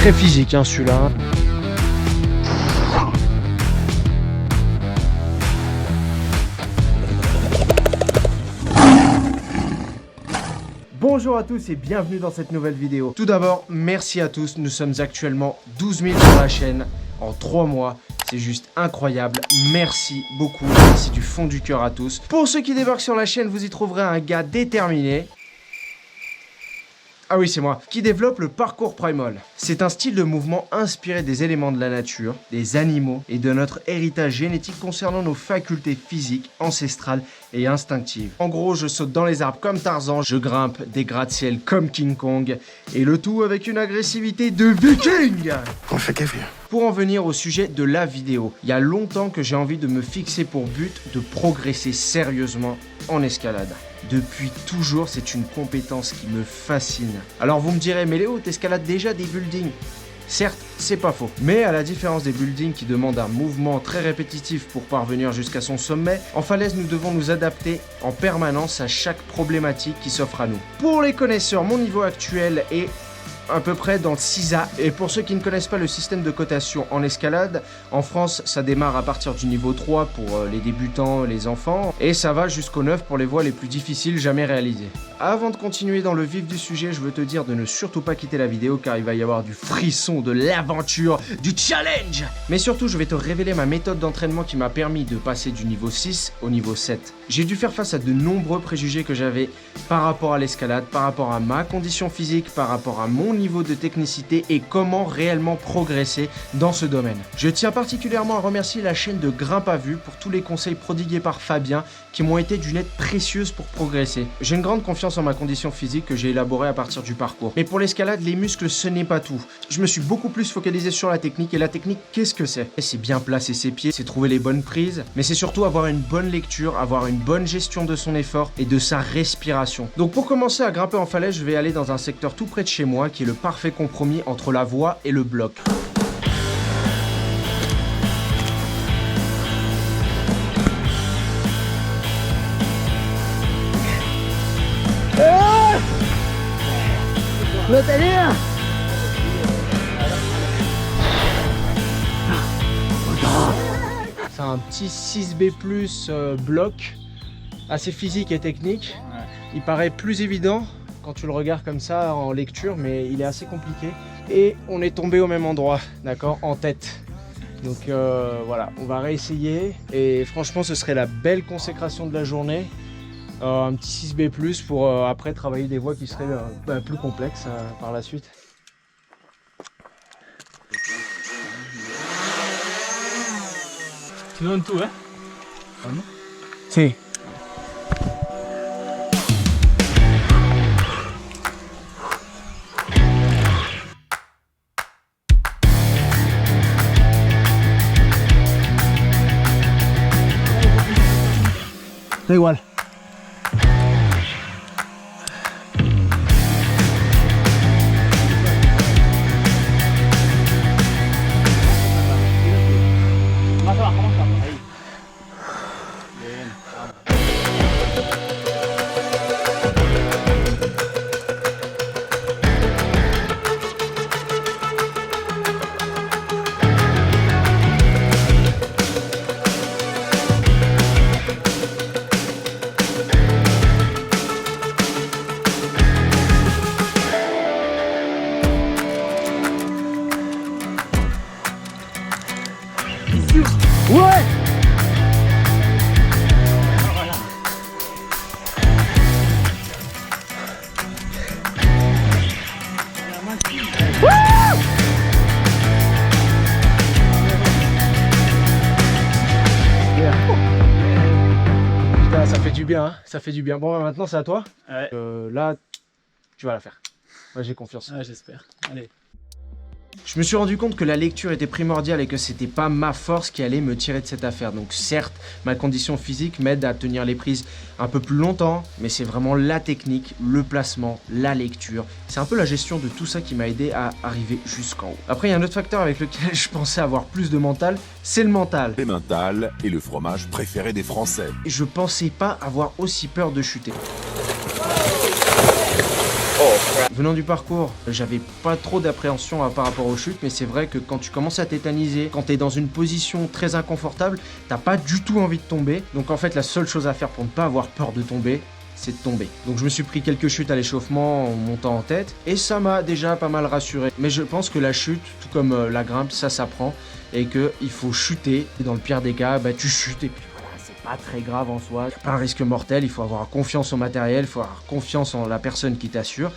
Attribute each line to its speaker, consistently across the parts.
Speaker 1: Très physique hein, celui-là. Bonjour à tous et bienvenue dans cette nouvelle vidéo. Tout d'abord, merci à tous. Nous sommes actuellement 12 000 sur la chaîne en 3 mois. C'est juste incroyable. Merci beaucoup. Merci du fond du cœur à tous. Pour ceux qui débarquent sur la chaîne, vous y trouverez un gars déterminé. Ah oui, c'est moi, qui développe le parcours primal. C'est un style de mouvement inspiré des éléments de la nature, des animaux et de notre héritage génétique concernant nos facultés physiques, ancestrales et instinctives. En gros, je saute dans les arbres comme Tarzan, je grimpe des gratte-ciel comme King Kong, et le tout avec une agressivité de viking.
Speaker 2: On fait gaffe.
Speaker 1: Pour en venir au sujet de la vidéo, il y a longtemps que j'ai envie de me fixer pour but de progresser sérieusement en escalade. Depuis toujours, c'est une compétence qui me fascine. Alors vous me direz, mais Léo, t'escalades déjà des buildings? Certes, c'est pas faux. Mais à la différence des buildings qui demandent un mouvement très répétitif pour parvenir jusqu'à son sommet, en falaise, nous devons nous adapter en permanence à chaque problématique qui s'offre à nous. Pour les connaisseurs, mon niveau actuel est à peu près dans le 6A. Et pour ceux qui ne connaissent pas le système de cotation en escalade, en France, ça démarre à partir du niveau 3 pour les débutants, les enfants, et ça va jusqu'au 9 pour les voies les plus difficiles jamais réalisées. Avant de continuer dans le vif du sujet, je veux te dire de ne surtout pas quitter la vidéo car il va y avoir du frisson, de l'aventure, du challenge. Mais surtout, je vais te révéler ma méthode d'entraînement qui m'a permis de passer du niveau 6 au niveau 7. J'ai dû faire face à de nombreux préjugés que j'avais par rapport à l'escalade, par rapport à ma condition physique, par rapport à mon niveau de technicité et comment réellement progresser dans ce domaine. Je tiens particulièrement à remercier la chaîne de Grimpe à Vue pour tous les conseils prodigués par Fabien qui m'ont été d'une aide précieuse pour progresser. J'ai une grande confiance en ma condition physique que j'ai élaborée à partir du parcours. Mais pour l'escalade, les muscles, ce n'est pas tout. Je me suis beaucoup plus focalisé sur la technique et la technique, qu'est-ce que c'est? C'est bien placer ses pieds, c'est trouver les bonnes prises, mais c'est surtout avoir une bonne lecture, avoir une bonne gestion de son effort et de sa respiration. Donc pour commencer à grimper en falaise, je vais aller dans un secteur tout près de chez moi qui est le parfait compromis entre la voie et le bloc. C'est un petit 6B+, bloc, assez physique et technique. Il paraît plus évident quand tu le regardes comme ça en lecture, mais il est assez compliqué. Et on est tombé au même endroit, d'accord, en tête. Donc voilà, on va réessayer. Et franchement, ce serait la belle consécration de la journée. Un petit 6B+, pour après travailler des voies qui seraient plus complexes par la suite.
Speaker 3: Tu donnes tout, hein?
Speaker 1: Ah non? Si. C'est igual.
Speaker 3: Más abajo, ahí. Bien.
Speaker 1: Ouais! Putain, ça fait du bien, hein, ça fait du bien. Bon, maintenant c'est à toi.
Speaker 3: Ouais.
Speaker 1: Là, tu vas la faire. Moi, j'ai confiance.
Speaker 3: Ah, j'espère. Allez.
Speaker 1: Je me suis rendu compte que la lecture était primordiale et que c'était pas ma force qui allait me tirer de cette affaire. Donc certes, ma condition physique m'aide à tenir les prises un peu plus longtemps, mais c'est vraiment la technique, le placement, la lecture. C'est un peu la gestion de tout ça qui m'a aidé à arriver jusqu'en haut. Après, il y a un autre facteur avec lequel je pensais avoir plus de mental, c'est le mental.
Speaker 4: Les mental est le fromage préféré des Français.
Speaker 1: Et je pensais pas avoir aussi peur de chuter.
Speaker 4: Oh,
Speaker 1: Venant du parcours, j'avais pas trop d'appréhension par rapport aux chutes, mais c'est vrai que quand tu commences à tétaniser, quand tu es dans une position très inconfortable, t'as pas du tout envie de tomber. Donc en fait, la seule chose à faire pour ne pas avoir peur de tomber, c'est de tomber. Donc je me suis pris quelques chutes à l'échauffement en montant en tête, et ça m'a déjà pas mal rassuré. Mais je pense que la chute, tout comme la grimpe, ça s'apprend, et qu'il faut chuter. Et dans le pire des cas, bah, tu chutes, et puis voilà, c'est pas très grave en soi. Pas un risque mortel, il faut avoir confiance au matériel, il faut avoir confiance en la personne qui t'assure.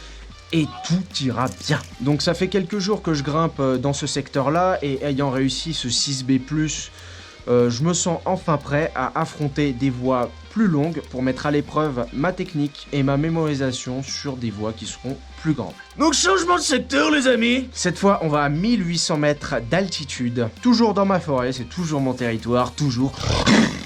Speaker 1: Et tout ira bien. Donc ça fait quelques jours que je grimpe dans ce secteur-là, et ayant réussi ce 6B+, je me sens enfin prêt à affronter des voies plus longues pour mettre à l'épreuve ma technique et ma mémorisation sur des voies qui seront plus grandes. Donc changement de secteur les amis. Cette fois on va à 1800 mètres d'altitude, toujours dans ma forêt, c'est toujours mon territoire, toujours.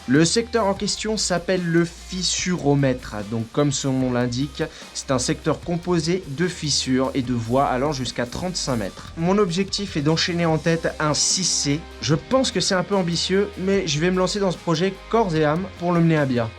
Speaker 1: Le secteur en question s'appelle le fissuromètre, donc comme son nom l'indique, c'est un secteur composé de fissures et de voies allant jusqu'à 35 mètres. Mon objectif est d'enchaîner en tête un 6C. Je pense que c'est un peu ambitieux, mais je vais me lancer dans ce projet corps et âme pour le mener à bien.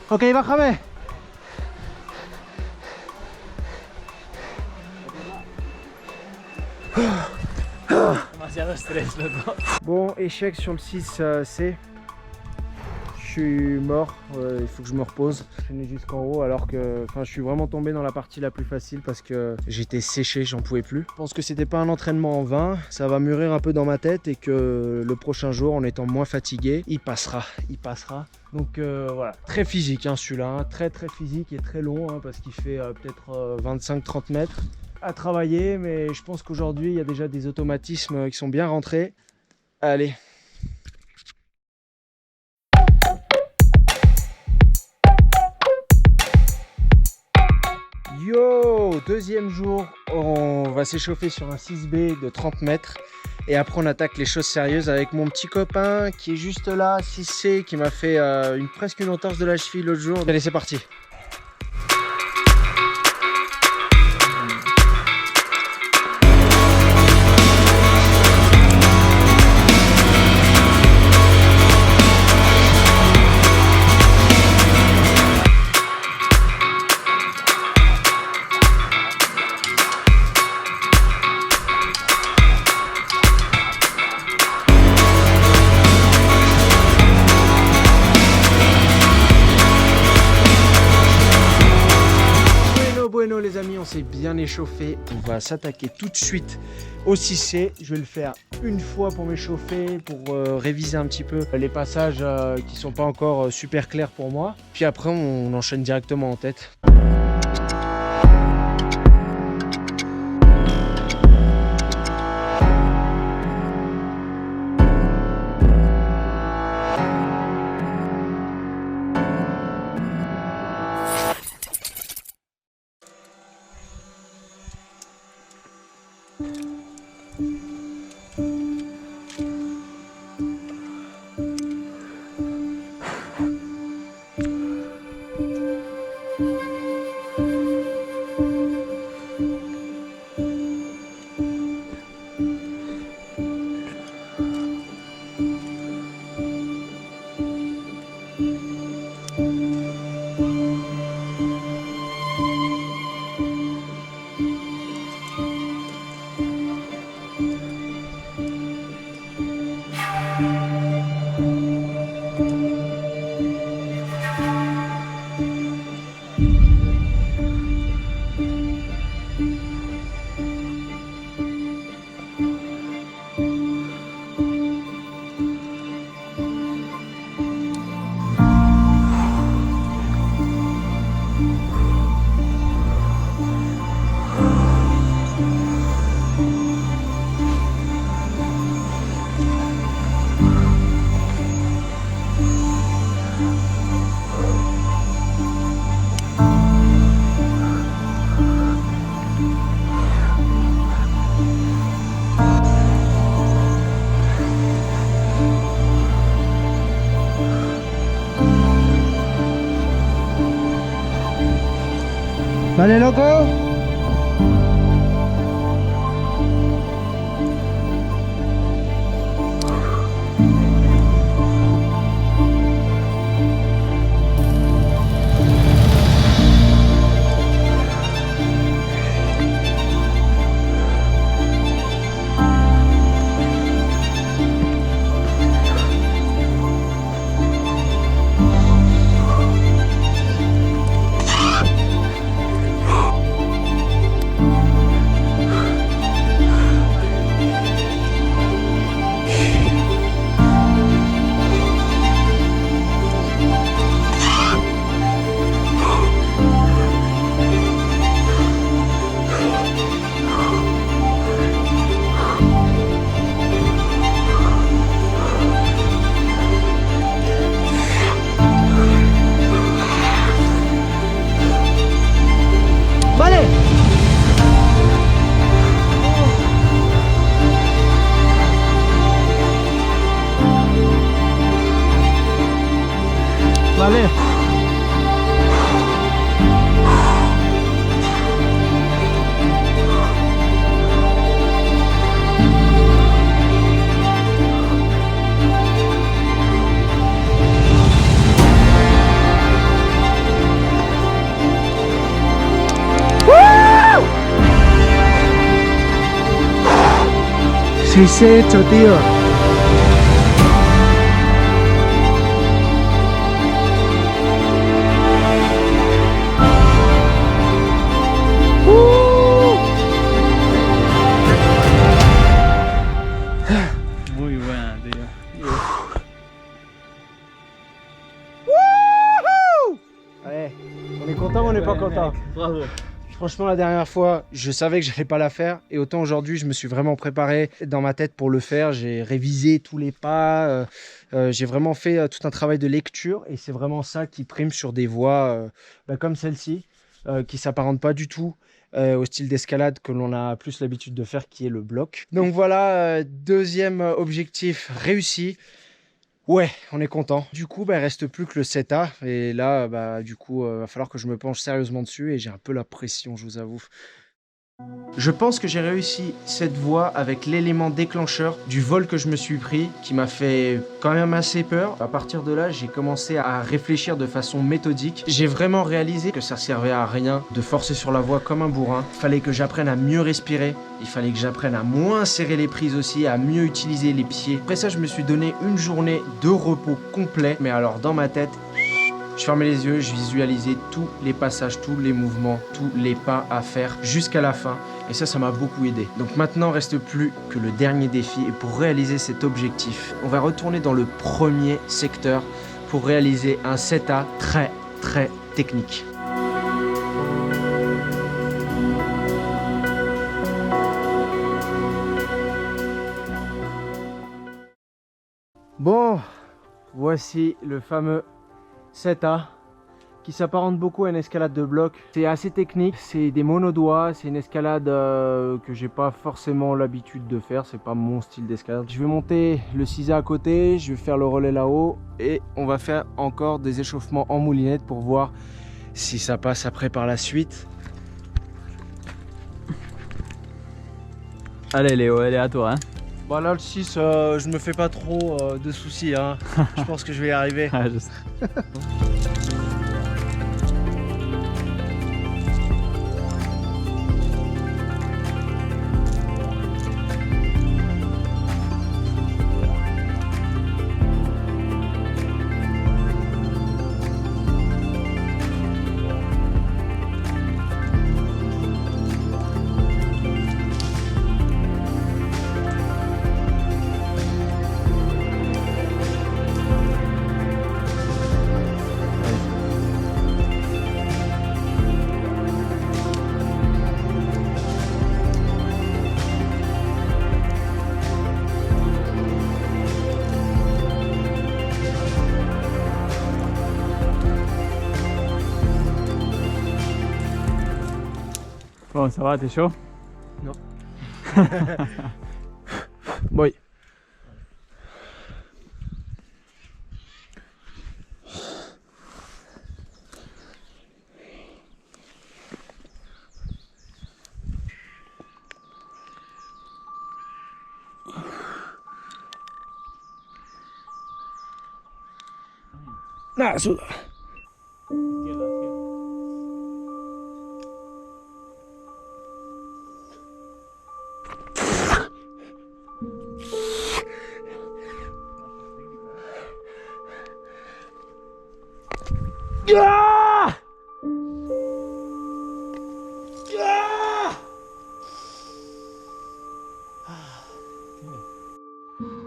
Speaker 3: Ok, bájame. Demasiado estrés, loco.
Speaker 1: Bon, échec sur le 6C. Je suis mort, il faut que je me repose. Je suis venu jusqu'en haut alors que je suis vraiment tombé dans la partie la plus facile parce que j'étais séché, j'en pouvais plus. Je pense que c'était pas un entraînement en vain, ça va mûrir un peu dans ma tête et que le prochain jour, en étant moins fatigué, il passera. Donc voilà, très physique celui-là, hein. Très physique et très long parce qu'il fait peut-être 25-30 mètres à travailler, mais je pense qu'aujourd'hui il y a déjà des automatismes qui sont bien rentrés. Allez. Yo, deuxième jour, on va s'échauffer sur un 6B de 30 mètres et après on attaque les choses sérieuses avec mon petit copain qui est juste là, 6C, qui m'a fait presque une entorse de la cheville l'autre jour. Allez, c'est parti. Bueno les amis, on s'est bien échauffé, on va s'attaquer tout de suite au 6C. Je vais le faire une fois pour m'échauffer, pour réviser un petit peu les passages qui sont pas encore super clairs pour moi. Puis après on enchaîne directement en tête. Allez, loco! Vale. Sí, se ha hecho, tío.
Speaker 3: Muy buena, tío.
Speaker 1: Allez, on est content ou on n'est pas content?
Speaker 3: Bravo.
Speaker 1: Franchement, la dernière fois, je savais que j'allais pas la faire et autant aujourd'hui, je me suis vraiment préparé dans ma tête pour le faire. J'ai révisé tous les pas, j'ai vraiment fait tout un travail de lecture et c'est vraiment ça qui prime sur des voies comme celle-ci, qui s'apparente pas du tout au style d'escalade que l'on a plus l'habitude de faire, qui est le bloc. Donc voilà, deuxième objectif réussi. Ouais, on est content. Du coup, il reste plus que le 7A. Et là, va falloir que je me penche sérieusement dessus. Et j'ai un peu la pression, je vous avoue. Je pense que j'ai réussi cette voie avec l'élément déclencheur du vol que je me suis pris, qui m'a fait quand même assez peur. À partir de là, j'ai commencé à réfléchir de façon méthodique. J'ai vraiment réalisé que ça servait à rien de forcer sur la voie comme un bourrin. Il fallait que j'apprenne à mieux respirer. Il fallait que j'apprenne à moins serrer les prises aussi, à mieux utiliser les pieds. Après ça, je me suis donné une journée de repos complet. Mais alors, dans ma tête, je fermais les yeux, je visualisais tous les passages, tous les mouvements, tous les pas à faire jusqu'à la fin. Et ça m'a beaucoup aidé. Donc maintenant, il ne reste plus que le dernier défi. Et pour réaliser cet objectif, on va retourner dans le premier secteur pour réaliser un 7A très, très technique. Bon, voici le fameux 7A qui s'apparente beaucoup à une escalade de bloc. C'est assez technique, c'est des monodoigts, c'est une escalade que j'ai pas forcément l'habitude de faire, c'est pas mon style d'escalade. Je vais monter le 6A à côté, je vais faire le relais là-haut et on va faire encore des échauffements en moulinette pour voir si ça passe après par la suite.
Speaker 3: Allez Léo, elle est à toi. Hein.
Speaker 1: Bah là le 6, je me fais pas trop de soucis, hein. Je pense que je vais y arriver.
Speaker 3: Ah, je sais. Bon, ça va, t'es chaud?
Speaker 1: Non. Oui. Ah, souda.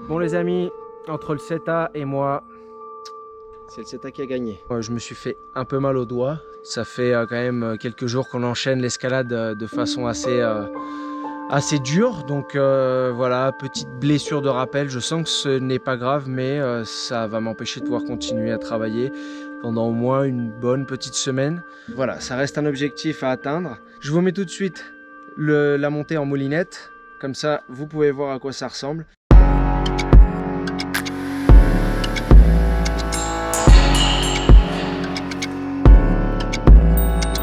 Speaker 1: Bon les amis, entre le CETA et moi, c'est le CETA qui a gagné. Je me suis fait un peu mal au doigt. Ça fait quand même quelques jours qu'on enchaîne l'escalade de façon assez dure. Donc voilà, petite blessure de rappel. Je sens que ce n'est pas grave, mais ça va m'empêcher de pouvoir continuer à travailler pendant au moins une bonne petite semaine. Voilà, ça reste un objectif à atteindre. Je vous mets tout de suite la montée en moulinette. Comme ça, vous pouvez voir à quoi ça ressemble.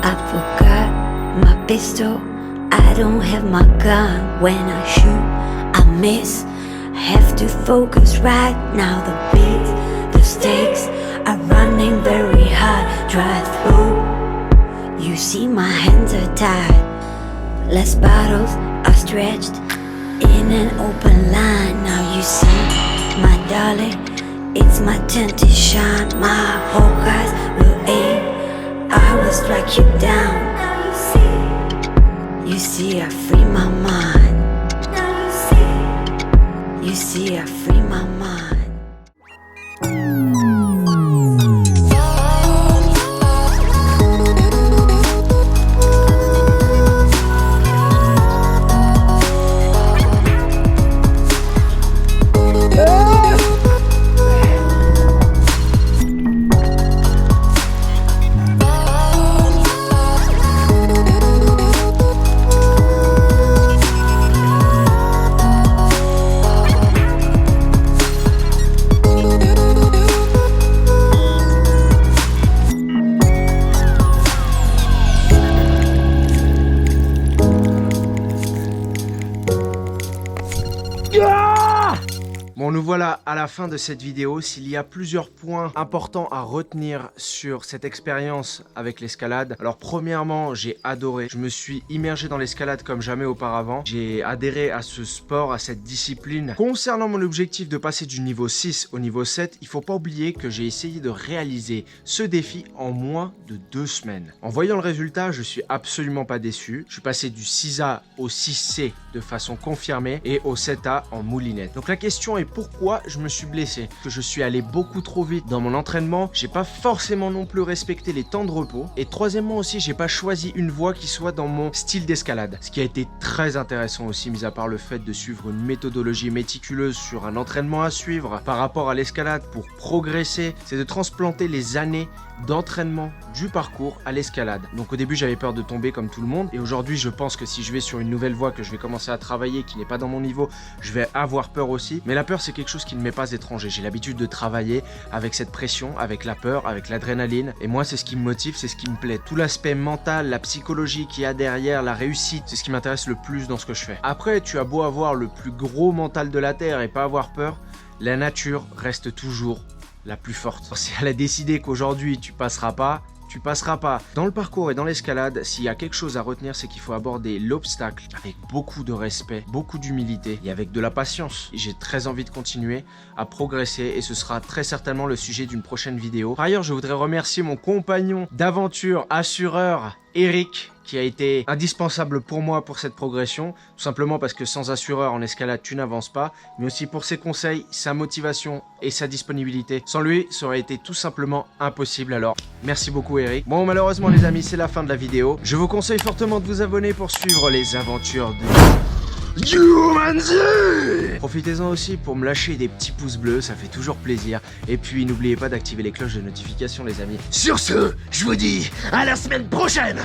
Speaker 2: I forgot my pistol. I don't have my gun. When I shoot, I miss. Have to focus right now. The stakes are running very hard. Drive through. You see my hands are tied. Last bottles are stretched in an open line. Now you see, my darling, it's my turn to shine. My whole eyes will aim. I will strike you down. Now you see, I free my mind. Now you see, I free my mind.
Speaker 1: Bon, nous voilà à la fin de cette vidéo. S'il y a plusieurs points importants à retenir sur cette expérience avec l'escalade, alors premièrement, j'ai adoré. Je me suis immergé dans l'escalade comme jamais auparavant. J'ai adhéré à ce sport, à cette discipline. Concernant mon objectif de passer du niveau 6 au niveau 7, il faut pas oublier que j'ai essayé de réaliser ce défi en moins de 2 semaines. En voyant le résultat, je suis absolument pas déçu. Je suis passé du 6A au 6C de façon confirmée et au 7A en moulinette. Donc la question est pourquoi je me suis blessé, que je suis allé beaucoup trop vite dans mon entraînement, j'ai pas forcément non plus respecté les temps de repos, et troisièmement aussi j'ai pas choisi une voie qui soit dans mon style d'escalade, ce qui a été très intéressant aussi, mis à part le fait de suivre une méthodologie méticuleuse sur un entraînement à suivre par rapport à l'escalade pour progresser, c'est de transplanter les années d'entraînement du parcours à l'escalade. Donc au début j'avais peur de tomber comme tout le monde, et aujourd'hui je pense que si je vais sur une nouvelle voie que je vais commencer à travailler qui n'est pas dans mon niveau, je vais avoir peur aussi, mais la peur c'est quelque chose qui ne m'est pas étranger. J'ai l'habitude de travailler avec cette pression, avec la peur, avec l'adrénaline, et moi c'est ce qui me motive, c'est ce qui me plaît. Tout l'aspect mental, la psychologie qu'il y a derrière, la réussite, c'est ce qui m'intéresse le plus dans ce que je fais. Après, tu as beau avoir le plus gros mental de la terre et pas avoir peur, la nature reste toujours la plus forte. Si elle a décidé qu'aujourd'hui tu passeras pas, tu passeras pas. Dans le parcours et dans l'escalade, s'il y a quelque chose à retenir, c'est qu'il faut aborder l'obstacle avec beaucoup de respect, beaucoup d'humilité et avec de la patience. J'ai très envie de continuer à progresser et ce sera très certainement le sujet d'une prochaine vidéo. Par ailleurs, je voudrais remercier mon compagnon d'aventure, assureur, Eric, qui a été indispensable pour moi pour cette progression, tout simplement parce que sans assureur en escalade tu n'avances pas, mais aussi pour ses conseils, sa motivation et sa disponibilité. Sans lui, ça aurait été tout simplement impossible, alors merci beaucoup Eric. Bon, malheureusement les amis, c'est la fin de la vidéo. Je vous conseille fortement de vous abonner pour suivre les aventures de Jumanji. Profitez-en aussi pour me lâcher des petits pouces bleus, ça fait toujours plaisir. Et puis n'oubliez pas d'activer les cloches de notification les amis. Sur ce, je vous dis à la semaine prochaine.